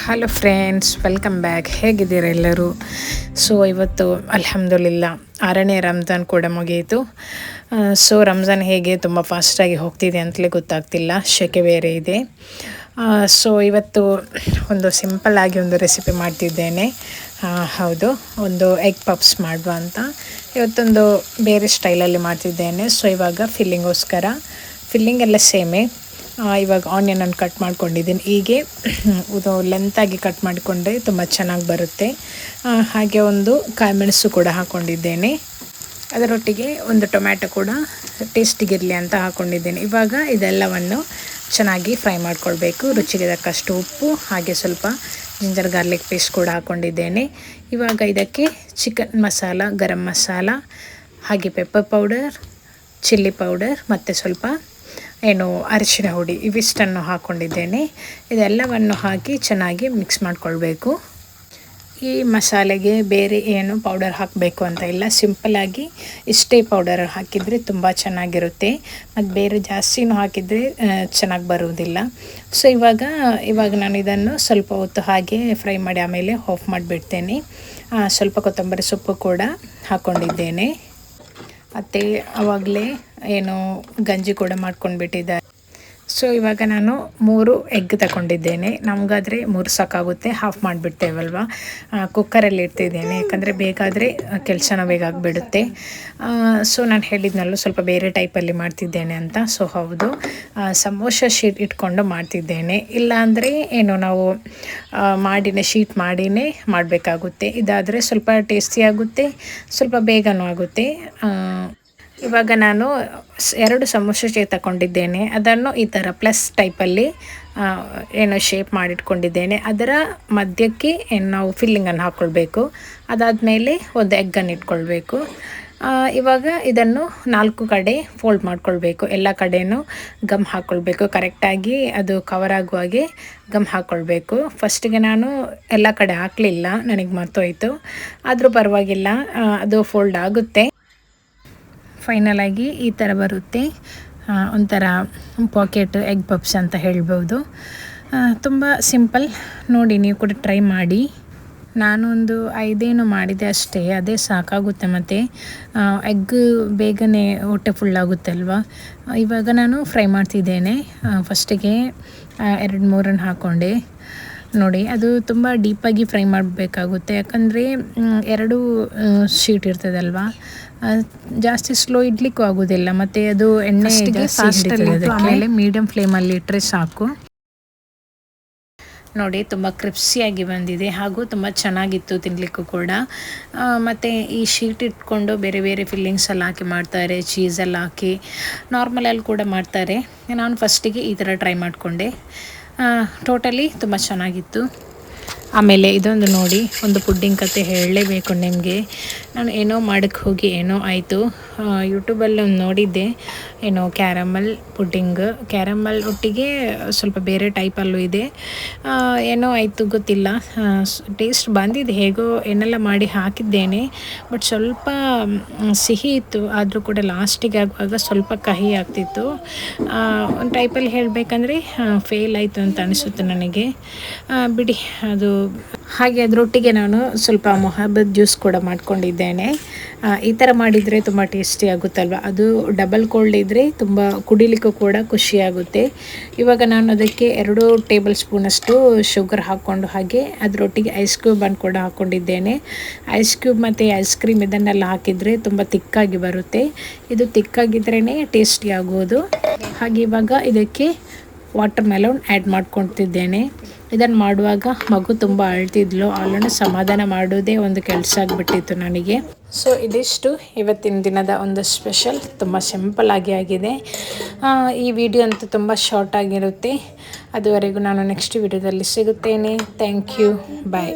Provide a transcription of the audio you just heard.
Hello friends, welcome back. ಹೇಗಿದ್ದೀರಾ ಎಲ್ಲರೂ? So ಇವತ್ತು ಅಲ್ಹಮ್ದುಲಿಲ್ಲಾ 6ನೇ ರಂಜಾನ್ ಕೂಡ ಮುಗಿಯಿತು. ಸೊ ರಂಜಾನ್ ಹೇಗೆ ತುಂಬ ಫಾಸ್ಟಾಗಿ ಹೋಗ್ತಿದೆ ಅಂತಲೇ ಗೊತ್ತಾಗ್ತಿಲ್ಲ, ಶೆಕೆ ಬೇರೆ ಇದೆ. ಸೊ ಇವತ್ತು ಒಂದು ಸಿಂಪಲ್ಲಾಗಿ ಒಂದು ರೆಸಿಪಿ ಮಾಡ್ತಿದ್ದೇನೆ. ಹೌದು, ಒಂದು ಎಗ್ ಪಪ್ಸ್ ಮಾಡುವ ಅಂತ ಇವತ್ತೊಂದು ಬೇರೆ ಸ್ಟೈಲಲ್ಲಿ ಮಾಡ್ತಿದ್ದೇನೆ. ಸೊ ಇವಾಗ ಫಿಲ್ಲಿಂಗ್ ಎಲ್ಲ ಸೇಮೇ. ಇವಾಗ ಆನಿಯನನ್ನು ಕಟ್ ಮಾಡ್ಕೊಂಡಿದ್ದೀನಿ. ಹೀಗೆ ಇದು ಲೆಂತಾಗಿ ಕಟ್ ಮಾಡಿಕೊಂಡ್ರೆ ತುಂಬ ಚೆನ್ನಾಗಿ ಬರುತ್ತೆ. ಹಾಗೆ ಒಂದು ಕಾಯಿಮೆಣಸು ಕೂಡ ಹಾಕ್ಕೊಂಡಿದ್ದೇನೆ. ಅದರೊಟ್ಟಿಗೆ ಒಂದು ಟೊಮ್ಯಾಟೊ ಕೂಡ ಟೇಸ್ಟಿಗಿರಲಿ ಅಂತ ಹಾಕ್ಕೊಂಡಿದ್ದೇನೆ. ಇವಾಗ ಇದೆಲ್ಲವನ್ನು ಚೆನ್ನಾಗಿ ಫ್ರೈ ಮಾಡ್ಕೊಳ್ಬೇಕು. ರುಚಿಗೆ ತಕ್ಕಷ್ಟು ಉಪ್ಪು, ಹಾಗೆ ಸ್ವಲ್ಪ ಜಿಂಜರ್ ಗಾರ್ಲಿಕ್ ಪೇಸ್ಟ್ ಕೂಡ ಹಾಕ್ಕೊಂಡಿದ್ದೇನೆ. ಇವಾಗ ಇದಕ್ಕೆ ಚಿಕನ್ ಮಸಾಲ, ಗರಂ ಮಸಾಲ, ಹಾಗೆ ಪೆಪ್ಪರ್ ಪೌಡರ್, ಚಿಲ್ಲಿ ಪೌಡರ್ ಮತ್ತು ಸ್ವಲ್ಪ ಅರಿಶಿಣ ಹುಡಿ ಇವಿಷ್ಟನ್ನು ಹಾಕ್ಕೊಂಡಿದ್ದೇನೆ. ಇದೆಲ್ಲವನ್ನು ಹಾಕಿ ಚೆನ್ನಾಗಿ ಮಿಕ್ಸ್ ಮಾಡಿಕೊಳ್ಬೇಕು. ಈ ಮಸಾಲೆಗೆ ಬೇರೆ ಏನು ಪೌಡರ್ ಹಾಕಬೇಕು ಅಂತ ಇಲ್ಲ, ಸಿಂಪಲ್ಲಾಗಿ ಇಷ್ಟೇ ಪೌಡರ್ ಹಾಕಿದರೆ ತುಂಬ ಚೆನ್ನಾಗಿರುತ್ತೆ. ಮತ್ತು ಬೇರೆ ಜಾಸ್ತಿನೂ ಹಾಕಿದರೆ ಚೆನ್ನಾಗಿ ಬರುವುದಿಲ್ಲ. ಸೊ ಇವಾಗ ನಾನು ಇದನ್ನು ಸ್ವಲ್ಪ ಹೊತ್ತು ಹಾಗೆ ಫ್ರೈ ಮಾಡಿ ಆಮೇಲೆ ಆಫ್ ಮಾಡಿಬಿಡ್ತೇನೆ. ಸ್ವಲ್ಪ ಕೊತ್ತಂಬರಿ ಸೊಪ್ಪು ಕೂಡ ಹಾಕ್ಕೊಂಡಿದ್ದೇನೆ. ಮತ್ತು ಆವಾಗಲೇ ಗಂಜಿ ಕೂಡ ಮಾಡ್ಕೊಂಡ್ಬಿಟ್ಟಿದ್ದಾರೆ. ಸೊ ಇವಾಗ ನಾನು 3 ಎಗ್ ತಗೊಂಡಿದ್ದೇನೆ. ನಮಗಾದರೆ 3 ಸಾಕಾಗುತ್ತೆ, ಹಾಫ್ ಮಾಡಿಬಿಡ್ತೇವಲ್ವ. ಕುಕ್ಕರಲ್ಲಿ ಇಡ್ತಿದ್ದೇನೆ, ಯಾಕಂದರೆ ಬೇಗಾದರೆ ಕೆಲಸನ ಬೇಗ ಆಗಿಬಿಡುತ್ತೆ. ಸೊ ನಾನು ಹೇಳಿದ್ನಲ್ಲೂ ಸ್ವಲ್ಪ ಬೇರೆ ಟೈಪಲ್ಲಿ ಮಾಡ್ತಿದ್ದೇನೆ ಅಂತ. ಸೊ ಹೌದು, ಸಮೋಸ ಶೀಟ್ ಇಟ್ಕೊಂಡು ಮಾಡ್ತಿದ್ದೇನೆ. ಇಲ್ಲಾಂದರೆ ನಾವು ಶೀಟ್ ಮಾಡಿನೇ ಮಾಡಬೇಕಾಗುತ್ತೆ. ಇದಾದರೆ ಸ್ವಲ್ಪ ಟೇಸ್ಟಿ ಆಗುತ್ತೆ, ಸ್ವಲ್ಪ ಬೇಗನೂ ಆಗುತ್ತೆ. ಇವಾಗ ನಾನು 2 ಸಮೋಸ ತಗೊಂಡಿದ್ದೇನೆ. ಅದನ್ನು ಈ ಥರ ಪ್ಲಸ್ ಟೈಪಲ್ಲಿ ಶೇಪ್ ಮಾಡಿಟ್ಕೊಂಡಿದ್ದೇನೆ. ಅದರ ಮಧ್ಯಕ್ಕೆ ನಾವು ಫಿಲ್ಲಿಂಗನ್ನು ಹಾಕ್ಕೊಳ್ಬೇಕು. ಅದಾದಮೇಲೆ ಒಂದು ಎಗ್ಗನ್ನು ಇಟ್ಕೊಳ್ಬೇಕು. ಇವಾಗ ಇದನ್ನು 4 ಕಡೆ ಫೋಲ್ಡ್ ಮಾಡ್ಕೊಳ್ಬೇಕು. ಎಲ್ಲ ಕಡೆಯೂ ಗಮ್ ಹಾಕ್ಕೊಳ್ಬೇಕು. ಕರೆಕ್ಟಾಗಿ ಅದು ಕವರ್ ಆಗುವ ಹಾಗೆ ಗಮ್ ಹಾಕ್ಕೊಳ್ಬೇಕು. ಫಸ್ಟಿಗೆ ನಾನು ಎಲ್ಲ ಕಡೆ ಹಾಕಲಿಲ್ಲ, ನನಗೆ ಮರ್ತೋಯ್ತು. ಆದರೂ ಪರವಾಗಿಲ್ಲ, ಅದು ಫೋಲ್ಡ್ ಆಗುತ್ತೆ. ಫೈನಲಾಗಿ ಈ ಥರ ಬರುತ್ತೆ. ಒಂಥರ ಪಾಕೆಟ್ ಎಗ್ ಪಪ್ಸ್ ಅಂತ ಹೇಳ್ಬೋದು. ತುಂಬ ಸಿಂಪಲ್. ನೋಡಿ, ನೀವು ಕೂಡ ಟ್ರೈ ಮಾಡಿ. ನಾನೊಂದು 5 ಮಾಡಿದೆ ಅಷ್ಟೇ, ಅದೇ ಸಾಕಾಗುತ್ತೆ. ಮತ್ತು ಎಗ್ ಬೇಗನೆ ಹೊಟ್ಟೆ ಫುಲ್ಲಾಗುತ್ತೆ ಅಲ್ವಾ. ಇವಾಗ ನಾನು ಫ್ರೈ ಮಾಡ್ತಿದ್ದೇನೆ. ಫಸ್ಟಿಗೆ 2-3 ಹಾಕ್ಕೊಂಡೆ. ನೋಡಿ, ಅದು ತುಂಬ ಡೀಪಾಗಿ ಫ್ರೈ ಮಾಡಬೇಕಾಗುತ್ತೆ, ಯಾಕಂದರೆ 2 ಶೀಟ್ ಇರ್ತದಲ್ವ. ಜಾಸ್ತಿ ಸ್ಲೋ ಇಡ್ಲಿಕ್ಕೂ ಆಗೋದಿಲ್ಲ, ಮತ್ತು ಅದು ಎಣ್ಣೆ ಆಮೇಲೆ ಮೀಡಿಯಮ್ ಫ್ಲೇಮಲ್ಲಿ ಇಟ್ಟರೆ ಸಾಕು. ನೋಡಿ, ತುಂಬ ಕ್ರಿಪ್ಸಿಯಾಗಿ ಬಂದಿದೆ, ಹಾಗೂ ತುಂಬ ಚೆನ್ನಾಗಿತ್ತು ತಿನ್ನಲಿಕ್ಕೂ ಕೂಡ. ಮತ್ತು ಈ ಶೀಟ್ ಇಟ್ಕೊಂಡು ಬೇರೆ ಬೇರೆ ಫಿಲ್ಲಿಂಗ್ಸ್ ಎಲ್ಲ ಹಾಕಿ ಮಾಡ್ತಾರೆ, ಚೀಸೆಲ್ಲ ಹಾಕಿ ನಾರ್ಮಲಲ್ಲಿ ಕೂಡ ಮಾಡ್ತಾರೆ. ನಾನು ಫಸ್ಟಿಗೆ ಈ ಥರ ಟ್ರೈ ಮಾಡಿಕೊಂಡೆ. ಟೋಟಲಿ ತುಂಬ ಚೆನ್ನಾಗಿತ್ತು. ಆಮೇಲೆ ಇದೊಂದು ನೋಡಿ, ಒಂದು ಪುಡ್ಡಿಂಗ್ ಕತೆ ಹೇಳಲೇಬೇಕು ನಿಮಗೆ. ನಾನು ಏನೋ ಮಾಡೋಕ್ಕೆ ಹೋಗಿ ಏನೋ ಆಯಿತು. ಯೂಟ್ಯೂಬಲ್ಲಿ ಒಂದು ನೋಡಿದ್ದೆ, ಕ್ಯಾರಮಲ್ ಪುಡ್ಡಿಂಗ್. ಕ್ಯಾರಮಲ್ ಒಟ್ಟಿಗೆ ಸ್ವಲ್ಪ ಬೇರೆ ಟೈಪಲ್ಲೂ ಇದೆ. ಏನೋ ಆಯಿತು ಗೊತ್ತಿಲ್ಲ, ಟೇಸ್ಟ್ ಬಂದಿದೆ. ಹೇಗೋ ಏನೆಲ್ಲ ಮಾಡಿ ಹಾಕಿದ್ದೇನೆ, ಬಟ್ ಸ್ವಲ್ಪ ಸಿಹಿ ಇತ್ತು. ಆದರೂ ಕೂಡ ಲಾಸ್ಟಿಗೆ ಆಗುವಾಗ ಸ್ವಲ್ಪ ಕಹಿ ಆಗ್ತಿತ್ತು. ಒಂದು ಟೈಪಲ್ಲಿ ಹೇಳಬೇಕಂದ್ರೆ ಫೇಲ್ ಆಯಿತು ಅಂತ ಅನಿಸುತ್ತೆ ನನಗೆ. ಬಿಡಿ, ಅದು ಹಾಗೆ. ಅದರೊಟ್ಟಿಗೆ ನಾನು ಸ್ವಲ್ಪ ಮೊಹಬ್ಬತ್ ಜ್ಯೂಸ್ ಕೂಡ ಮಾಡ್ಕೊಂಡಿದ್ದೇನೆ. ಈ ಥರ ಮಾಡಿದರೆ ತುಂಬ ಟೇಸ್ಟಿ ಆಗುತ್ತಲ್ವ. ಅದು ಡಬಲ್ ಕೋಲ್ಡ್ ಇದ್ದರೆ ತುಂಬ ಕುಡಿಲಿಕ್ಕೂ ಕೂಡ ಖುಷಿಯಾಗುತ್ತೆ. ಇವಾಗ ನಾನು ಅದಕ್ಕೆ 2 ಟೇಬಲ್ ಸ್ಪೂನಷ್ಟು ಶುಗರ್ ಹಾಕ್ಕೊಂಡು, ಹಾಗೆ ಅದರೊಟ್ಟಿಗೆ ಐಸ್ ಕ್ಯೂಬನ್ನು ಕೂಡ ಹಾಕ್ಕೊಂಡಿದ್ದೇನೆ. ಐಸ್ ಕ್ಯೂಬ್ ಮತ್ತು ಐಸ್ ಕ್ರೀಮ್ ಇದನ್ನೆಲ್ಲ ಹಾಕಿದರೆ ತುಂಬ ತಿಕ್ಕಾಗಿ ಬರುತ್ತೆ. ಇದು ತಿಕ್ಕಾಗಿದ್ರೇ ಟೇಸ್ಟಿ ಆಗೋದು. ಹಾಗೆ ಇವಾಗ ಇದಕ್ಕೆ ವಾಟರ್ ಮೆಲನ್ ಆ್ಯಡ್ ಮಾಡ್ಕೊತಿದ್ದೇನೆ. ಇದನ್ನು ಮಾಡುವಾಗ ಮಗು ತುಂಬ ಅಳ್ತಿದ್ಲು. ಅವಳನ್ನು ಸಮಾಧಾನ ಮಾಡೋದೇ ಒಂದು ಕೆಲಸ ಆಗಿಬಿಟ್ಟಿತ್ತು ನನಗೆ. ಸೊ ಇದಿಷ್ಟು ಇವತ್ತಿನ ದಿನದ ಒಂದು ಸ್ಪೆಷಲ್. ತುಂಬ ಸಿಂಪಲ್ಲಾಗಿ ಆಗಿದೆ. ಈ ವಿಡಿಯೋ ಅಂತೂ ತುಂಬ ಶಾರ್ಟ್ ಆಗಿರುತ್ತೆ. ಅದುವರೆಗೂ ನಾನು ನೆಕ್ಸ್ಟ್ ವಿಡಿಯೋದಲ್ಲಿ ಸಿಗುತ್ತೇನೆ. Thank you, bye.